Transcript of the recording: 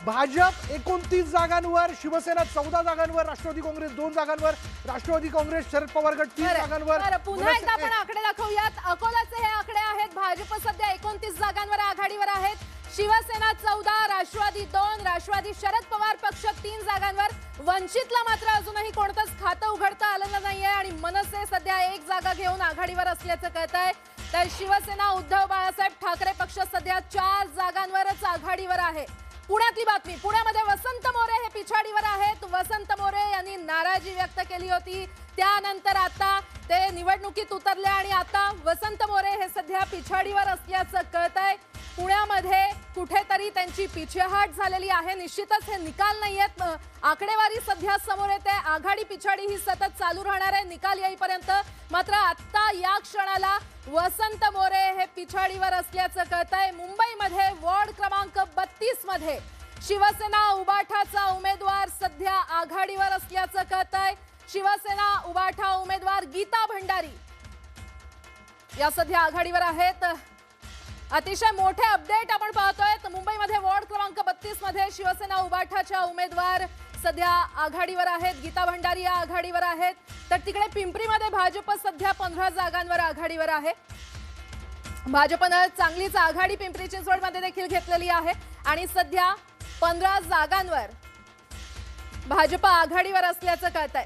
भाजप 29 जागांवर, शिवसेना 14 जागांवर, राष्ट्रवादी काँग्रेस 2 जागांवर, राष्ट्रवादी काँग्रेस शरद पवार गट 3 जागांवर। पुन्हा एकदा आपण आकडे दाखवूयात। अकोलाचे हे आकडे आहेत। भाजप सध्या 29 जागांवर आघाडीवर आहेत, शिवसेना 14, राष्ट्रवादी 2, राष्ट्रवादी शरद पवार पक्ष 3 जागांवर। वंचितला मात्र अजूनही कोणतंच खातं उघडता आलेलं नाहीये आणि मनसे सध्या 1 जागा घेऊन आघाडीवर असल्याचं कळतंय। तर शिवसेना उद्धव बाळासाहेब ठाकरे पक्ष सध्या 4 जागांवरच आघाडीवर आहे। पुण्यातली बातमी, पुण्यामध्ये वसंत मोरे हे पिछाडीवर आहेत। वसंत मोरे यांनी नाराजी व्यक्त केली होती, त्यानंतर आता ते निवडणुकीत उतरले आणि आता वसंत मोरे हे सध्या पिछाडीवर असल्याचं कळतंय। पुण्यामध्ये कुठेतरी त्यांची पिछेहाट झालेली आहे। निश्चितच हे निकाल नाहीयेत, आकडेवारी सध्या समोर येते। आघाडी पिछाडी ही सतत चालू राहणार आहे निकाल येईपर्यंत। मात्र आता या क्षणाला वसंत मोरे हे पिछाडीवर असल्याचं कळतंय। मुंबईमध्ये वॉर्ड क्रमांक 32 मध्ये शिवसेना उबाठाचा उमेदवार सध्या आघाडीवर असल्याचं कळतंय। शिवसेना उबाठा उमेदवार गीता भंडारी या सध्या आघाडीवर आहेत। अतिशय मोठे अपडेट आपण पाहतोय। मुंबईमध्ये वॉर्ड क्रमांक 32 मध्ये शिवसेना उबाठाच्या उमेदवार सध्या आघाडीवर आहेत, गीता भंडारी या आघाडीवर आहेत। तर तिकडे पिंपरीमध्ये भाजप सध्या 15 जागांवर आघाडीवर आहे। भाजपनं चांगलीच आघाडी पिंपरी चिंचवडमध्ये देखील घेतलेली आहे आणि सध्या 15 जागांवर भाजप आघाडीवर असल्याचं कळतंय।